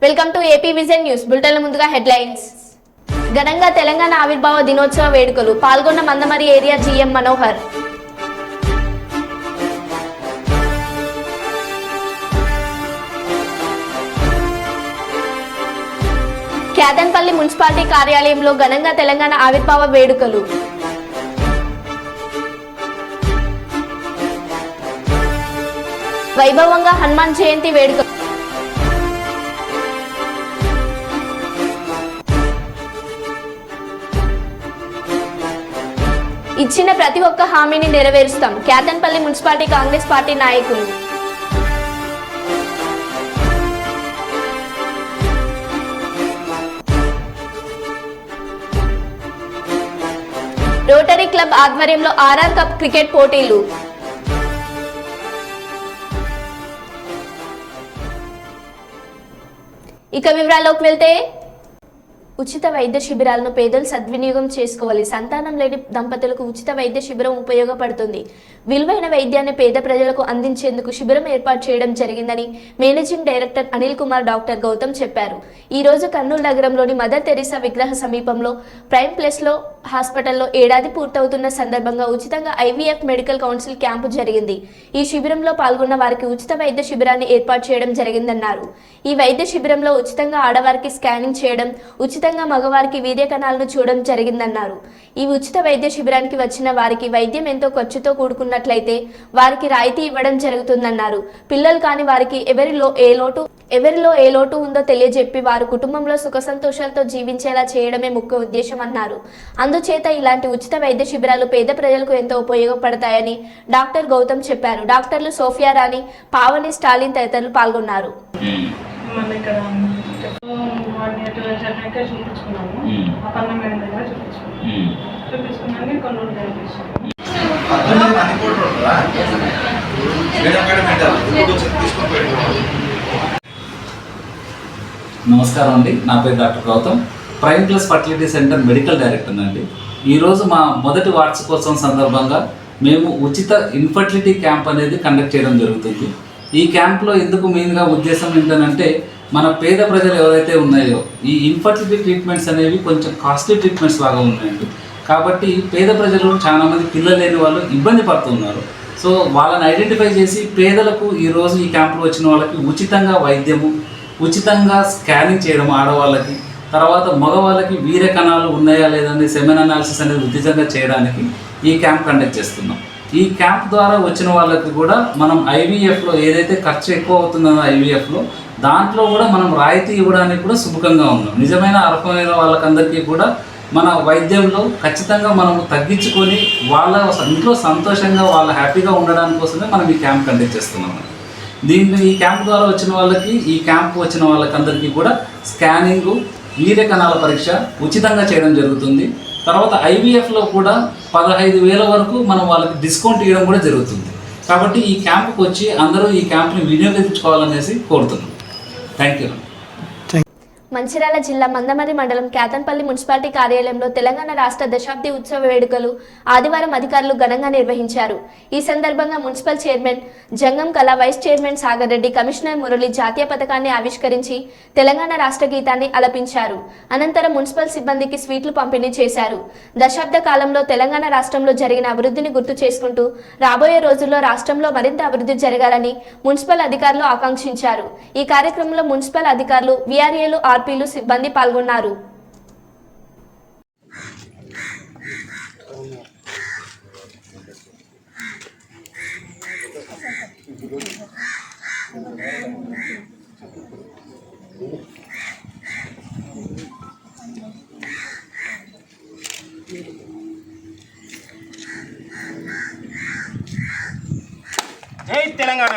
Welcome to AP vision news bulletin. ముందుగా headlines. ఘనంగా తెలంగాణ ఆవిర్భావ దినోత్సవ వేడుకలు. పాల్గొన్న Mandamarri area GM Manohar. Kyathanpalli municipality కార్యాలయంలో ఘనంగా తెలంగాణ ఆవిర్భావ వేడుకలు. వైభవంగా హనుమాన్ జయంతి వేడుకలు. ఇచ్చిన ప్రతి ఒక్క హామీని నెరవేరుస్తాం. క్యాదన్పల్లి మున్సిపాలిటీ కాంగ్రెస్ పార్టీ నాయకులు. రోటరీ క్లబ్ ఆధ్వర్యంలో ఆర్ఆర్ కప్ క్రికెట్ పోటీలు. ఇక వివరాల్లోకి వెళ్తే, ఉచిత వైద్య శిబిరాలను పేదలు సద్వినియోగం చేసుకోవాలి. సంతానం లేని దంపతులకు ఉచిత వైద్య శిబిరం ఉపయోగపడుతుంది. విలువైన వైద్యాన్ని పేద ప్రజలకు అందించేందుకు శిబిరం ఏర్పాటు చేయడం జరిగిందని managing director Anil Kumar doctor Gautam చెప్పారు. ఈ రోజు కర్నూలు నగరంలోని మదర్ తెరీసా విగ్రహ సమీపంలో ప్రైమ్ ప్లేస్లో హాస్పిటల్లో ఏడాది పూర్తవుతున్న సందర్భంగా ఉచితంగా ఐవీఎఫ్ మెడికల్ కౌన్సిల్ క్యాంపు జరిగింది. ఈ శిబిరంలో పాల్గొన్న వారికి ఉచిత వైద్య శిబిరాన్ని ఏర్పాటు చేయడం జరిగిందన్నారు. ఈ వైద్య శిబిరంలో ఉచితంగా ఆడవారికి స్కానింగ్ చేయడం, ఉచితంగా మగవారికి వీర్య కణాలను చూడడం జరిగిందన్నారు. ఈ ఉచిత వైద్య శిబిరానికి వచ్చిన వారికి వైద్యం ఎంతో ఖర్చుతో కూడుకున్నట్లయితే వారికి రాయితీ ఇవ్వడం జరుగుతుందన్నారు. పిల్లలు కాని వారికి ఎవరిలో ఏ లోటు ఉందో తెలియజెప్పి వారు కుటుంబంలో సుఖ సంతోషాలతో జీవించేలా చేయడమే ముఖ్య ఉద్దేశం అన్నారు. అందుచేత ఇలాంటి ఉచిత వైద్య శిబిరాలు పేద ప్రజలకు ఎంతో ఉపయోగపడతాయని డాక్టర్ గౌతమ్ చెప్పారు. డాక్టర్లు సోఫియా రాణి, పావని, స్టాలిన్ తదితరులు పాల్గొన్నారు. నమస్కారం అండి, నా పేరు doctor Gautam, prime plus fertility centre medical director అండి. ఈరోజు మా మొదటి వార్షికోత్సవం సందర్భంగా మేము ఉచిత ఇన్ఫర్టిలిటీ క్యాంప్ అనేది కండక్ట్ చేయడం జరుగుతుంది. ఈ క్యాంప్లో ఎందుకు మెయిన్గా ఉద్దేశం ఏంటంటే, మన పేద ప్రజలు ఎవరైతే ఉన్నాయో ఈ ఇన్ఫర్టిలిటీ ట్రీట్మెంట్స్ అనేవి కొంచెం కాస్ట్లీ ట్రీట్మెంట్స్ లాగా ఉన్నాయండి. కాబట్టి పేద ప్రజలు చాలామంది పిల్లలు లేని వాళ్ళు ఇబ్బంది పడుతున్నారు. సో వాళ్ళని ఐడెంటిఫై చేసి పేదలకు ఈరోజు ఈ క్యాంపులో వచ్చిన వాళ్ళకి ఉచితంగా వైద్యము, ఉచితంగా స్కానింగ్ చేయడం ఆడవాళ్ళకి, తర్వాత మగవాళ్ళకి వీర్య కణాలు ఉన్నాయా లేదని సెమెన్ అనాలిసిస్ అనేది ఉచితంగా చేయడానికి ఈ క్యాంప్ కండక్ట్ చేస్తున్నాం. ఈ క్యాంప్ ద్వారా వచ్చిన వాళ్ళకి కూడా మనం ఐవీఎఫ్లో ఏదైతే ఖర్చు ఎక్కువ అవుతుందో ఐవీఎఫ్లో దాంట్లో కూడా మనం రాయితీ ఇవ్వడానికి కూడా సుముఖంగా ఉన్నాం. నిజమైన అర్హమైన వాళ్ళకందరికీ కూడా మన వైద్యంలో ఖచ్చితంగా మనము తగ్గించుకొని వాళ్ళ ఇంట్లో సంతోషంగా వాళ్ళ హ్యాపీగా ఉండడానికి కోసమే మనం ఈ క్యాంప్ కండక్ట్ చేస్తున్నాం. ఈ క్యాంప్ ద్వారా వచ్చిన వాళ్ళకి, ఈ క్యాంప్ వచ్చిన వాళ్ళకందరికీ కూడా స్కానింగు, వీర్య కణాల పరీక్ష ఉచితంగా చేయడం జరుగుతుంది. తర్వాత ఐవీఎఫ్లో కూడా 15,000 వరకు మనం వాళ్ళకి డిస్కౌంట్ ఇవ్వడం కూడా జరుగుతుంది. కాబట్టి ఈ క్యాంపుకి వచ్చి అందరూ ఈ క్యాంప్ని వినియోగించుకోవాలనేసి కోరుతున్నాం. Thank you. మంచిర్యాల జిల్లా మందమరి మండలం క్యాదన్పల్లి మున్సిపాలిటీ కార్యాలయంలో తెలంగాణ రాష్ట్ర దశాబ్ది ఉత్సవ వేడుకలు ఆదివారం అధికారులు ఘనంగా నిర్వహించారు. ఈ సందర్భంగా municipal chairman Jangam Kala, vice chairman Sagar Reddy, commissioner Murali జాతీయ పతాకాన్ని ఆవిష్కరించి తెలంగాణ రాష్ట్ర గీతాన్ని ఆలపించారు. అనంతరం మున్సిపల్ సిబ్బందికి స్వీట్లు పంపిణీ చేశారు. దశాబ్ద కాలంలో తెలంగాణ రాష్ట్రంలో జరిగిన అభివృద్ధిని గుర్తు చేసుకుంటూ రాబోయే రోజుల్లో రాష్ట్రంలో మరింత అభివృద్ధి జరగాలని మున్సిపల్ అధికారులు ఆకాంక్షించారు. ఈ కార్యక్రమంలో మున్సిపల్ అధికారులు, వీఆర్ఏలు, ఆర్పీలు, సిబ్బంది పాల్గొన్నారు. జై తెలంగాణ.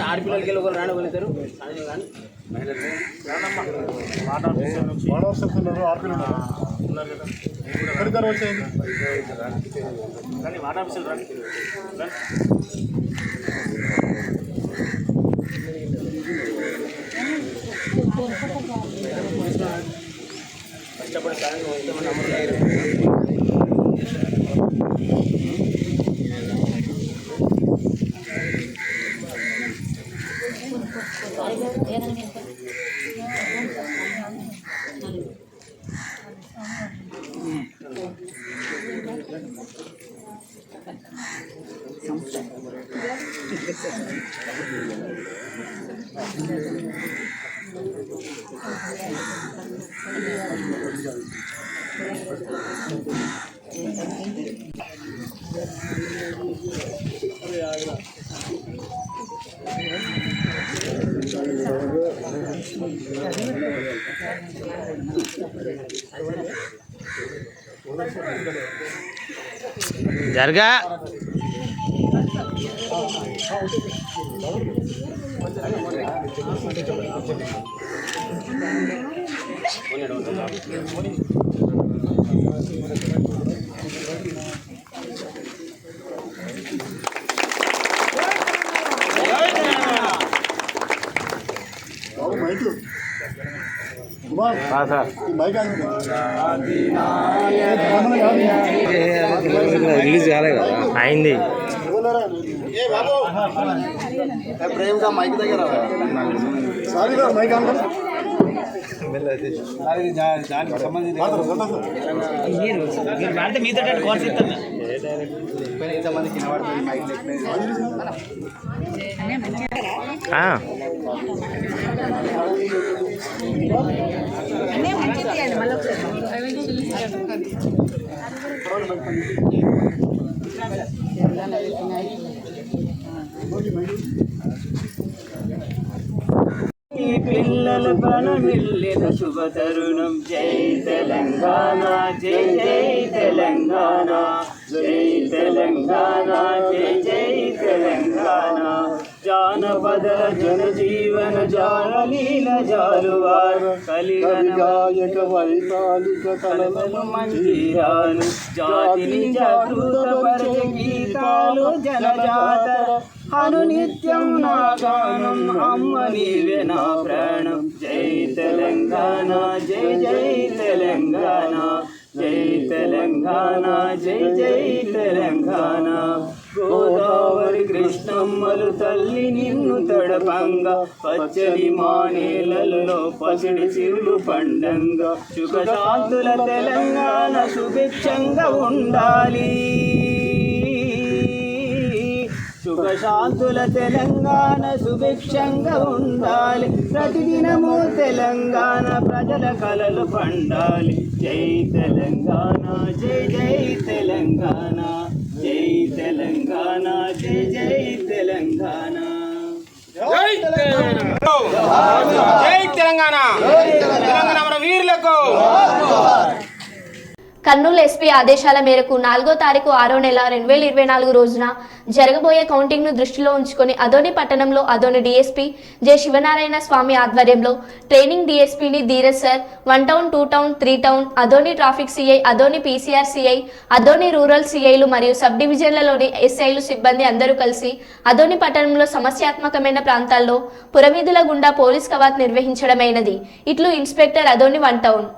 ఆడపిల్లలకి ఒకరు రానివ్వలేరు. కష్టపడి జరగా రిలీజ్ కాలే కదా అయింది. ప్రేమగా మైక్ దగ్గర దానికి సంబంధించి మీతో కోర్స్ ఇస్తాను. ఇంతమంది కింద మైక్ పిల్లల బలమిల్లిన శుభ తరుణం. జై తెలంగాణ, జై జై తెలంగాణ, జై తెలంగాణ, జై జై తెలంగాణ. జానపదల జనజీవన జానలీల జాలువారు కలిగాయక వైతాళిక కలవలు మందిరాలు జాతిని జాగృతపరచ గీతాలు జనజాతర అనునిత్యం నా గానం అమ్మ నీవే నా ప్రాణం. జై తెలంగాణ, జై జై తెలంగాణ, జై తెలంగాణ, జై జై తెలంగాణ. గోదావరి కృష్ణమ్మలు తల్లి నిన్ను తడపంగా పచ్చని మానేలలో పసిడి సిరులు పండంగా సుఖశాంతుల తెలంగాణ సుభిక్షంగా ఉండాలి. సుఖశాంతుల తెలంగాణ సుభిక్షంగా ఉండాలి. ప్రతిదినము తెలంగాణ ప్రజల కలలు పండాలి. జై తెలంగాణ, జై జై తెలంగాణ, జై తెలంగాణ, జై జై తెలంగాణ. జై తెలంగాణ, జై తెలంగాణ, తెలంగాణ మన వీరులకు. కర్నూలు ఎస్పీ ఆదేశాల మేరకు 4వ తారీఖు 6వ నెల 2024 రోజున జరగబోయే కౌంటింగ్ ను దృష్టిలో ఉంచుకొని అదోని పట్టణంలో అదోని డీఎస్పీ జె శివనారాయణ స్వామి ఆధ్వర్యంలో ట్రైనింగ్ డీఎస్పీని Dheeraj sir 1 town 2 town 3 town Adoni traffic CI Adoni PCR CI Adoni rural సిఐలు మరియు సబ్ డివిజన్లలోని ఎస్ఐలు సిబ్బంది అందరూ కలిసి అదోని పట్టణంలో సమస్యాత్మకమైన ప్రాంతాల్లో పురవీధుల గుండా పోలీస్ కవాత్ నిర్వహించడమైనది. ఇట్లు ఇన్స్పెక్టర్ అదోని 1 టౌన్.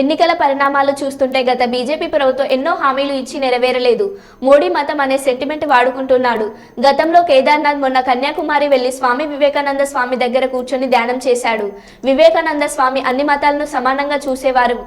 ఎన్నికల పరిణామాలు చూస్తుంటే గత బీజేపీ ప్రభుత్వం ఎన్నో హామీలు ఇచ్చి నెరవేరలేదు. మోడీ మతం అనే సెంటిమెంట్ వాడుకుంటున్నాడు. గతంలో కేదార్నాథ్ మొన్న కన్యాకుమారి వెళ్లి స్వామి వివేకానంద స్వామి దగ్గర కూర్చొని ధ్యానం చేశాడు. వివేకానంద స్వామి అన్ని మతాలను సమానంగా చూసేవారు.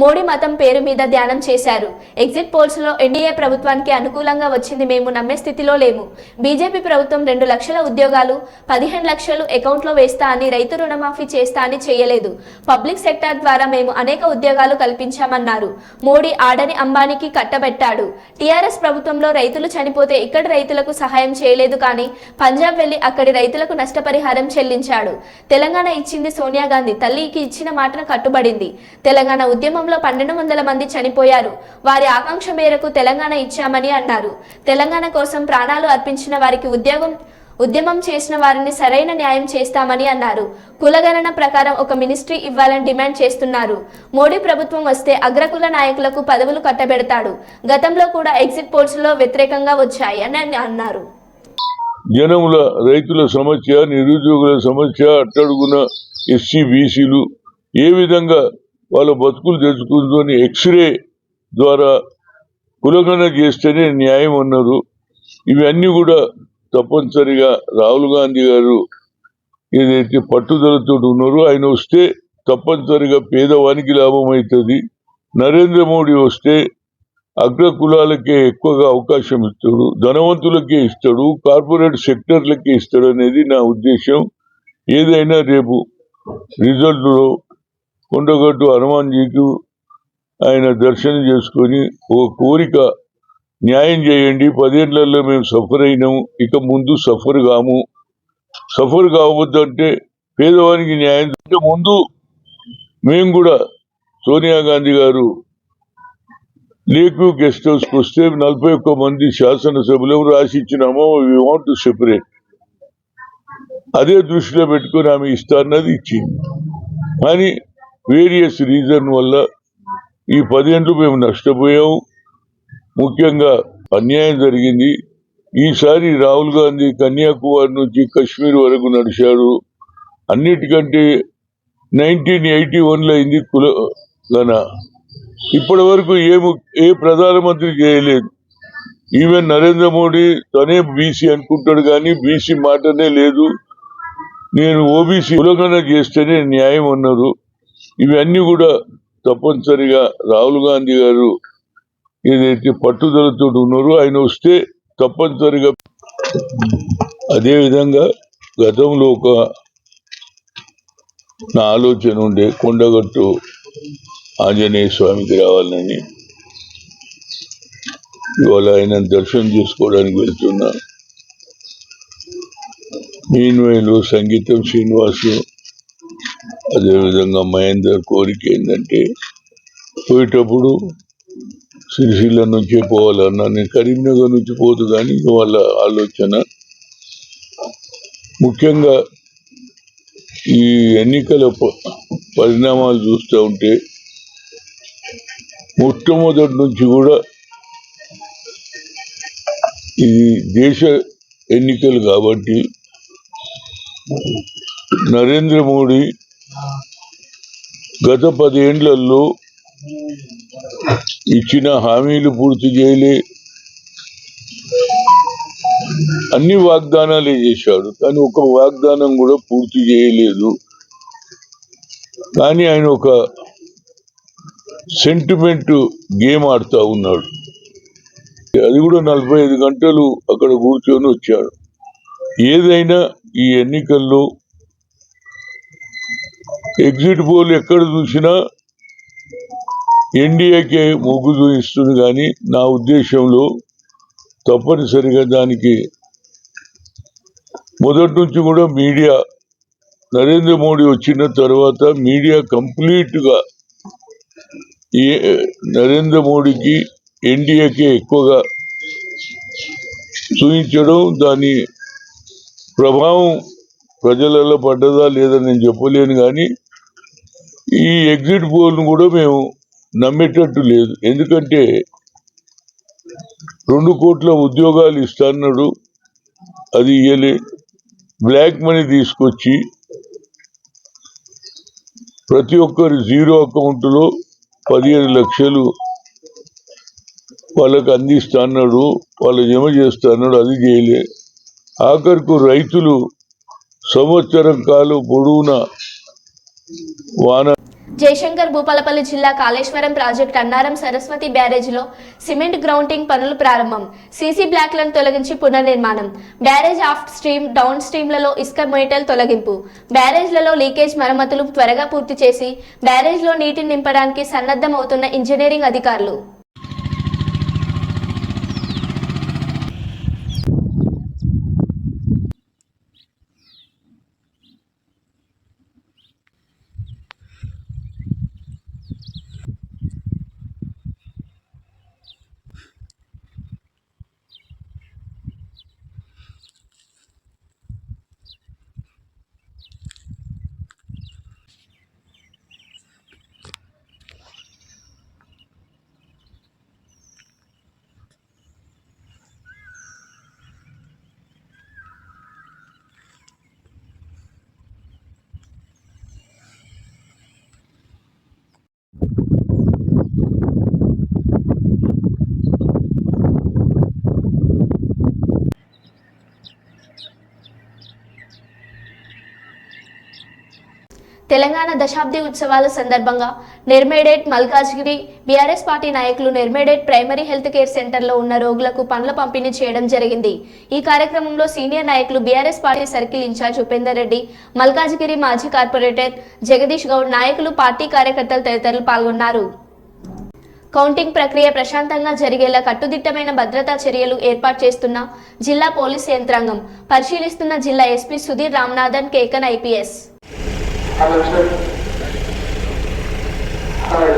మోడీ మతం పేరు మీద ధ్యానం చేశారు. ఎగ్జిట్ పోల్స్ లో ఎన్డీఏ ప్రభుత్వానికి అనుకూలంగా వచ్చింది మేము నమ్మే స్థితిలో లేము. బీజేపీ ప్రభుత్వం 2 లక్షల ఉద్యోగాలు 15 లక్షలు అకౌంట్లో వేస్తా అని, రైతు రుణమాఫీ చేస్తా అని చేయలేదు. పబ్లిక్ సెక్టార్ ద్వారా మేము అనేక ఉద్యోగాలు కల్పించామన్నారు. మోడీ ఆడని అంబానీకి కట్టబెట్టాడు. టీఆర్ఎస్ ప్రభుత్వంలో రైతులు చనిపోతే ఇక్కడి రైతులకు సహాయం చేయలేదు, కానీ పంజాబ్ వెళ్లి అక్కడి రైతులకు నష్టపరిహారం చెల్లించాడు. తెలంగాణ ఇచ్చింది సోనియా గాంధీ, తల్లికి ఇచ్చిన మాటను కట్టుబడింది. తెలంగాణ ఉద్యమం 1200 మంది చనిపోయారు. వారి ఆకాంక్ష మేరకు తెలంగాణ ఇచ్చామని అన్నారు. తెలంగాణ కోసం ప్రాణాలు అర్పించిన వారికి ఉద్యమం చేసిన వారిని సరైన న్యాయం చేస్తామని అన్నారు. కులగణన ప్రకారం ఒక మినిస్ట్రీ ఇవ్వాలని డిమాండ్ చేస్తున్నారు. మోడీ ప్రభుత్వం వస్తే అగ్రకుల నాయకులకు పదవులు కట్టబెడతాడు. గతంలో కూడా ఎగ్జిట్ పోల్స్ లో వ్యతిరేకంగా వచ్చాయి అని అన్నారు. జనముల రైతుల సమస్య, నిరుద్యోగుల సమస్య, అట్టడుగున ఎస్సీ బీసీలు ఏ విధంగా వాళ్ళ బతుకులు తెచ్చుకుందని ఎక్స్రే ద్వారా కులగణన చేస్తేనే న్యాయం అన్నారు. ఇవన్నీ కూడా తప్పనిసరిగా రాహుల్ గాంధీ గారు ఏదైతే పట్టుదలతో ఉన్నారో ఆయన వస్తే తప్పనిసరిగా పేదవానికి లాభం అవుతుంది. నరేంద్ర మోడీ వస్తే అగ్ర కులాలకే ఎక్కువగా అవకాశం ఇస్తాడు, ధనవంతులకే ఇస్తాడు, కార్పొరేట్ సెక్టర్లకే ఇస్తాడు అనేది నా ఉద్దేశం. ఏదైనా రేపు రిజల్ట్లో కొండగట్టు హనుమాన్జీకి ఆయన దర్శనం చేసుకొని ఒక కోరిక, న్యాయం చేయండి, 10 ఏళ్లలో మేము సఫర్ అయినాము, ఇక ముందు సఫర్ కావద్దంటే పేదవానికి న్యాయం ముందు మేము కూడా సోనియా గాంధీ గారు లేకు గెస్ట్ హౌస్కి వస్తే 41 మంది శాసనసభ్యులు రాసిచ్చినామో వి వాంట్ టు సెపరేట్, అదే దృష్టిలో పెట్టుకుని ఆమె ఇస్తారన్నది ఇచ్చింది. కానీ వేరియస్ రీజన్ వల్ల ఈ 10 ఏళ్ళు మేము నష్టపోయాము. ముఖ్యంగా అన్యాయం జరిగింది. ఈసారి రాహుల్ గాంధీ కన్యాకుమారి నుంచి కశ్మీర్ వరకు నడిచాడు. అన్నిటికంటే 1981లో అయింది కులగణన. ఇప్పటి వరకు ఏ ప్రధానమంత్రి చేయలేదు. ఈవెన్ నరేంద్ర మోడీ తనే బీసీ అనుకుంటాడు, కానీ బీసీ మాటనే లేదు. నేను ఓబీసీ కులగణన చేస్తేనే న్యాయం అన్నారు. ఇవన్నీ కూడా తప్పనిసరిగా రాహుల్ గాంధీ గారు ఏదైతే పట్టుదలతో ఉన్నారో ఆయన వస్తే తప్పనిసరిగా. అదేవిధంగా గతంలో నా ఆలోచన ఉండే కొండగట్టు ఆంజనేయ స్వామికి రావాలని. ఇవాళ ఆయన దర్శనం చేసుకోవడానికి వెళ్తున్నా. మీన్వైలు సంగీతం శ్రీనివాసు, అదేవిధంగా మహేందర్ కోరిక ఏంటంటే పోయేటప్పుడు సిరిసిల్ల నుంచే పోవాలన్నా, నేను కరీంనగర్ నుంచి పోదు, కానీ వాళ్ళ ఆలోచన. ముఖ్యంగా ఈ ఎన్నికల పరిణామాలు చూస్తూ ఉంటే మొట్టమొదటి నుంచి కూడా ఇది దేశ ఎన్నికలు కాబట్టి నరేంద్ర మోడీ గత 10 ఏళ్లలో ఇచ్చిన హామీలు పూర్తి చేయలే, అన్ని వాగ్దానాలే చేశాడు, కానీ ఒక వాగ్దానం కూడా పూర్తి చేయలేదు. కానీ ఆయన ఒక సెంటిమెంట్ గేమ్ ఆడుతూ ఉన్నాడు. అది కూడా 45 గంటలు అక్కడ కూర్చొని వచ్చాడు. ఏదైనా ఈ ఎన్నికల్లో ఎగ్జిట్ పోల్ ఎక్కడ చూసినా ఎన్డీఏకే మొగ్గు చూపిస్తుంది, కానీ నా ఉద్దేశంలో తప్పనిసరిగా దానికి మొదటి నుంచి కూడా మీడియా, నరేంద్ర మోడీ వచ్చిన తర్వాత మీడియా కంప్లీట్గా నరేంద్ర మోడీకి ఎన్డీఏకే ఎక్కువగా చూపించడం, దాని ప్రభావం ప్రజలలో పడ్డదా లేదా నేను చెప్పలేను. కానీ ఈ ఎగ్జిట్ పోల్ను కూడా మేము నమ్మేటట్టు లేదు. ఎందుకంటే 2 కోట్ల ఉద్యోగాలు ఇస్తాన్నాడు, అది ఇయ్యలే. బ్లాక్ మనీ తీసుకొచ్చి ప్రతి ఒక్కరి జీరో అకౌంట్లో 15 లక్షలు వాళ్ళకి అందిస్తా అన్నాడు, వాళ్ళు జమ చేస్తా అన్నాడు, అది చేయలే. ఆఖరికి రైతులు సంవత్సరం కాలం పొడవునా వాన జయశంకర్ భూపాలపల్లి జిల్లా కాళేశ్వరం ప్రాజెక్టు అన్నారం సరస్వతి బ్యారేజీలో సిమెంట్ గ్రౌండింగ్ పనులు ప్రారంభం. సీసీ బ్లాక్లను తొలగించి పునర్నిర్మాణం. బ్యారేజ్ ఆఫ్ స్ట్రీమ్, డౌన్ స్ట్రీమ్లలో ఇసుక మేటల్ తొలగింపు. బ్యారేజ్లలో లీకేజ్ మరమ్మతులు త్వరగా పూర్తి చేసి బ్యారేజ్లో నీటిని నింపడానికి సన్నద్ధమవుతున్న ఇంజనీరింగ్ అధికారులు. తెలంగాణ దశాబ్ది ఉత్సవాల సందర్భంగా నిర్మేడేట్ మల్కాజ్గిరి బీఆర్ఎస్ పార్టీ నాయకులు నిర్మేడేట్ ప్రైమరీ హెల్త్ కేర్ సెంటర్లో ఉన్న రోగులకు పండ్ల పంపిణీ చేయడం జరిగింది. ఈ కార్యక్రమంలో సీనియర్ నాయకులు BRS party circle in charge Upender Reddy, Malkajgiri మాజీ కార్పొరేటర్ జగదీష్ గౌడ్, నాయకులు, పార్టీ కార్యకర్తలు తదితరులు పాల్గొన్నారు. కౌంటింగ్ ప్రక్రియ ప్రశాంతంగా జరిగేలా కట్టుదిట్టమైన భద్రతా చర్యలు ఏర్పాటు చేస్తున్న జిల్లా పోలీస్ యంత్రాంగం, పరిశీలిస్తున్న జిల్లా SP Sudheer Ramanathan Kekan IPS. Hello, sir. Hello.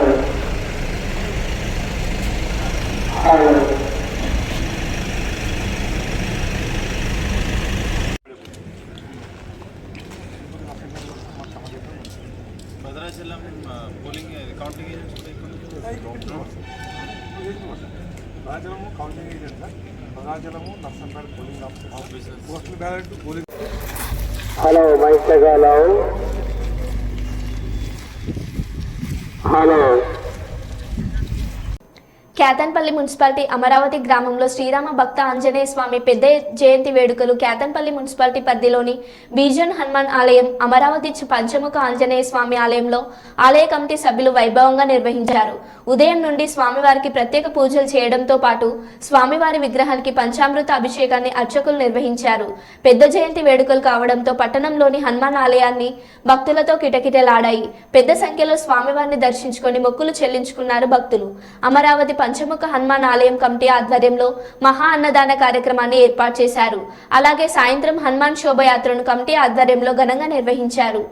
Hello. Bhadrachalam polling counting agents Bhadrachalam counting agent sir, Bhadrachalam Narsampet polling officer, postal ballot polling. Hello, Mr. Hello. Hello. Ketanpalli municipality Amaravati గ్రామంలో శ్రీరామ భక్త ఆంజనేయ స్వామి పెద్ద జయంతి వేడుకలు కేతన్పల్లి మున్సిపాలిటీ పరిధిలోని బీజన్ హనుమాన్ ఆలయం, అమరావతి పంచముఖ ఆంజనేయ స్వామి ఆలయంలో ఆలయ కమిటీ సభ్యులు వైభవంగా నిర్వహించారు. ఉదయం నుండి స్వామివారికి ప్రత్యేక పూజలు చేయడంతో పాటు స్వామివారి విగ్రహానికి పంచామృత అభిషేకాన్ని అర్చకులు నిర్వహించారు. పెద్ద జయంతి వేడుకలు కావడంతో పట్టణంలోని హనుమాన్ ఆలయాన్ని భక్తులతో కిటకిటలాడాయి. పెద్ద సంఖ్యలో స్వామివారిని దర్శించుకొని మొక్కులు చెల్లించుకున్నారు భక్తులు. అమరావతి పంచముఖ హనుమాన్ ఆలయం కమిటీ ఆధ్వర్యంలో మహా అన్నదాన కార్యక్రమాన్ని ఏర్పాటు చేశారు. అలాగే సాయంత్రం హనుమాన్ శోభయాత్రను కమిటీ ఆధ్వర్యంలో ఘనంగా నిర్వహించారు.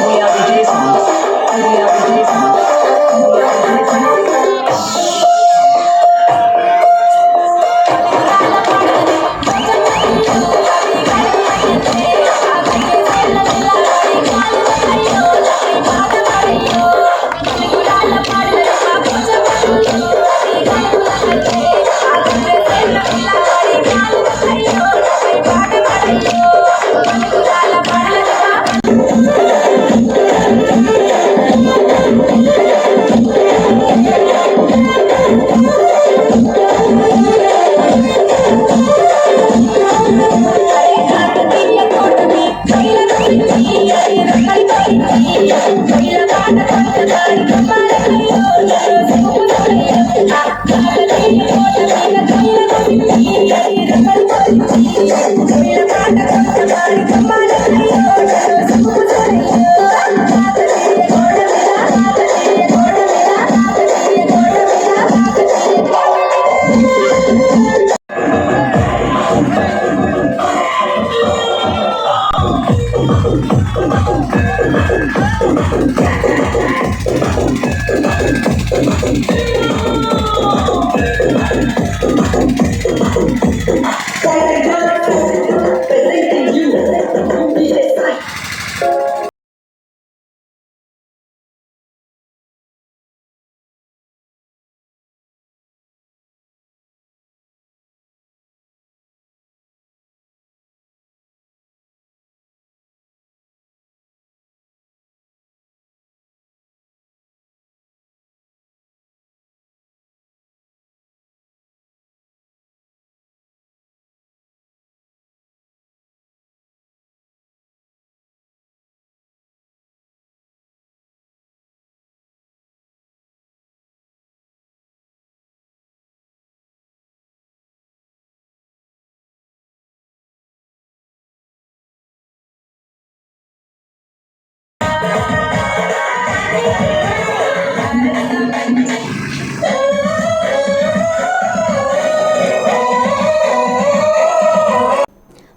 We are the J-Songs.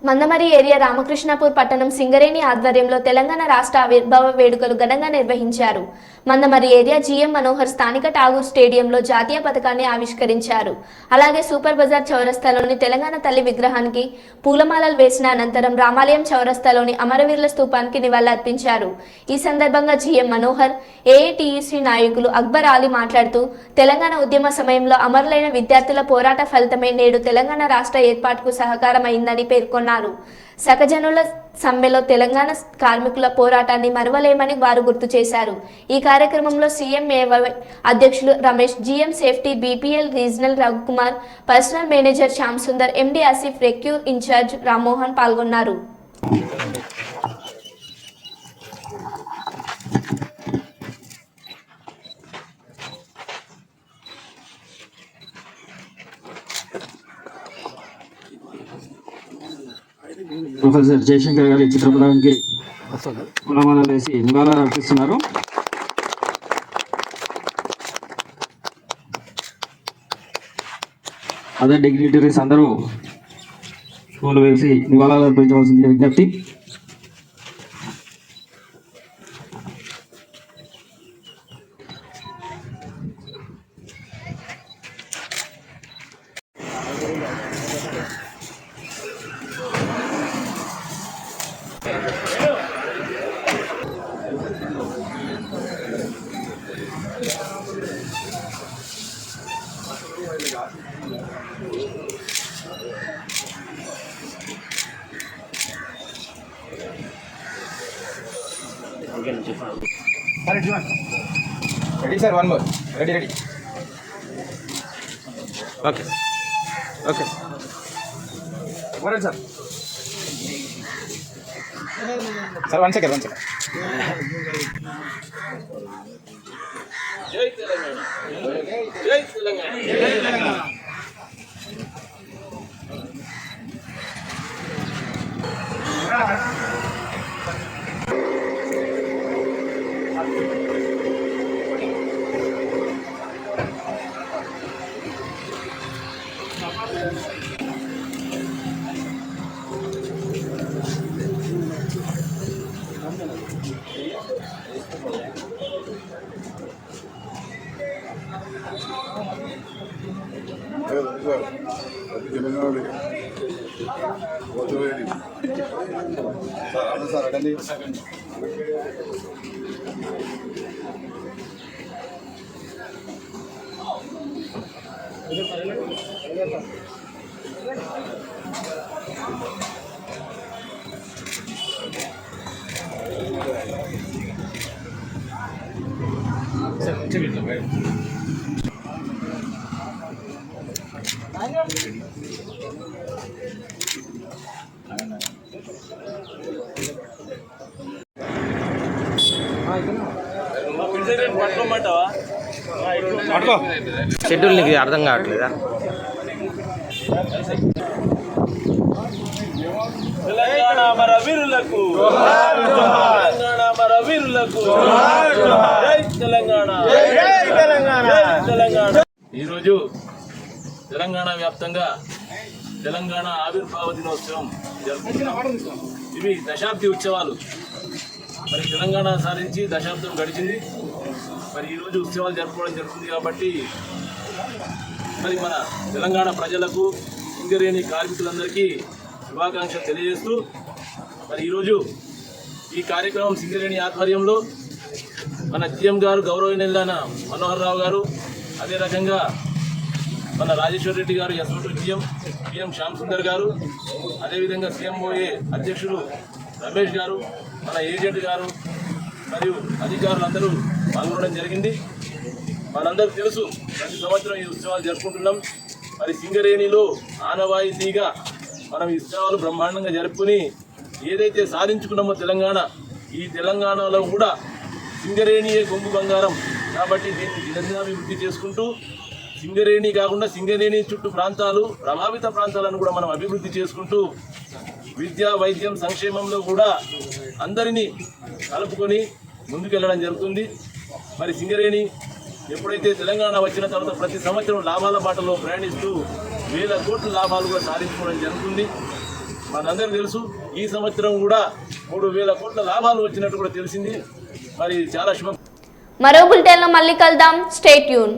Mandamarri area Ramakrishnapur పట్టణం సింగరేణి ఆధ్వర్యంలో తెలంగాణ రాష్ట్ర ఆవిర్భావ వేడుకలు ఘనంగా నిర్వహించారు. మందమరి ఏరియా జీఎం మనోహర్ స్థానిక ఠాగూర్ స్టేడియంలో జాతీయ పతాకాన్ని ఆవిష్కరించారు. అలాగే సూపర్ బజార్ చౌరస్తాలోని తెలంగాణ తల్లి విగ్రహానికి పూలమాలలు వేసిన అనంతరం రామాలయం చౌరస్తాలోని అమరవీరుల స్తూపానికి నివాళులర్పించారు. ఈ సందర్భంగా జీఎం మనోహర్, ఏఐటీయూసీ నాయకులు అక్బర్ అలీ మాట్లాడుతూ తెలంగాణ ఉద్యమ సమయంలో అమరులైన విద్యార్థుల పోరాట ఫలితమే నేడు తెలంగాణ రాష్ట్ర ఏర్పాటుకు సహకారమైందని పేర్కొన్నారు. సకజనుల సమ్మెలో తెలంగాణ కార్మికుల పోరాటాన్ని మరువలేమని వారు గుర్తు చేశారు. ఈ కార్యక్రమంలో సీఎంఏవై అధ్యక్షులు Ramesh, GM safety BPL regional Raghukumar, personnel manager Shyam Sundar, MD Asif, rescue incharge Rammohan పాల్గొన్నారు. ప్రొఫెసర్ జయశంకర్ గారి చిత్రపటానికి పూలమాలలు వేసి నివాళులు అర్పిస్తున్నారు. అదర్ డిగ్నిటరీస్ అందరూ పూలు వేసి నివాళులు అర్పించవలసింది విజ్ఞప్తి. Ready, sir? One more. Ready. Okay. What else, sir? Sir, one second. Jai Telangana. Jai Telangana. Schedule నీకు అర్థం కావట్లేదా? తెలంగాణ మన వీరులకు, తెలంగాణ మన వీరులకు, జై తెలంగాణ, జై తెలంగాణ, జై తెలంగాణ. ఈరోజు తెలంగాణ వ్యాప్తంగా తెలంగాణ ఆవిర్భావ దినోత్సవం జరుపుకుంటున్నాం. ఇవి దశాబ్ది ఉత్సవాలు. మరి తెలంగాణ సాధించి దశాబ్దం గడిచింది. మరి ఈరోజు ఉత్సవాలు జరుపుకోవడం జరుగుతుంది కాబట్టి మరి మన తెలంగాణ ప్రజలకు, సింగరేణి కార్మికులందరికీ శుభాకాంక్షలు తెలియజేస్తూ మరి ఈరోజు ఈ కార్యక్రమం సింగరేణి ఆధ్వర్యంలో మన జీఎం గారు గౌరవనీయులైన మనోహర్ రావు గారు, అదే రకంగా మన రాజేశ్వర్ రెడ్డి గారు ఎస్ఓ2 జిఎం శ్యామ్ సుందర్ గారు, అదేవిధంగా సిఎంఓఏ అధ్యక్షులు రమేష్ గారు, మన ఏజెంట్ గారు మరియు అధికారులందరూ పాల్గొనడం జరిగింది. మనందరికీ తెలుసు ప్రతి సంవత్సరం ఈ ఉత్సవాలు జరుపుకుంటున్నాం. మరి సింగరేణిలో ఆనవాయితీగా మనం ఈ ఉత్సవాలు బ్రహ్మాండంగా జరుపుకుని ఏదైతే సాధించుకున్నామో తెలంగాణ, ఈ తెలంగాణలో కూడా సింగరేణియే కొంగు బంగారం కాబట్టి దీన్ని దినదినాభివృద్ధి చేసుకుంటూ సింగరేణి కాకుండా సింగరేణి చుట్టూ ప్రాంతాలు, ప్రభావిత ప్రాంతాలను కూడా మనం అభివృద్ధి చేసుకుంటూ విద్య, వైద్యం, సంక్షేమంలో కూడా అందరినీ కలుపుకొని ముందుకెళ్ళడం జరుగుతుంది. మరి సింగరేణి ఎప్పుడైతే తెలంగాణ వచ్చిన తర్వాత ప్రతి సంవత్సరం లాభాల బాటలో ప్రయాణిస్తూ 1000 కోట్ల లాభాలు కూడా సాధించుకోవడం జరుగుతుంది. మనందరికీ తెలుసు ఈ సంవత్సరం కూడా 3000 కోట్ల లాభాలు వచ్చినట్టు కూడా తెలిసింది. మరి చాలా శుభం. మరో బులెటిన్లో మళ్ళీ కలుద్దాం. Stay tune.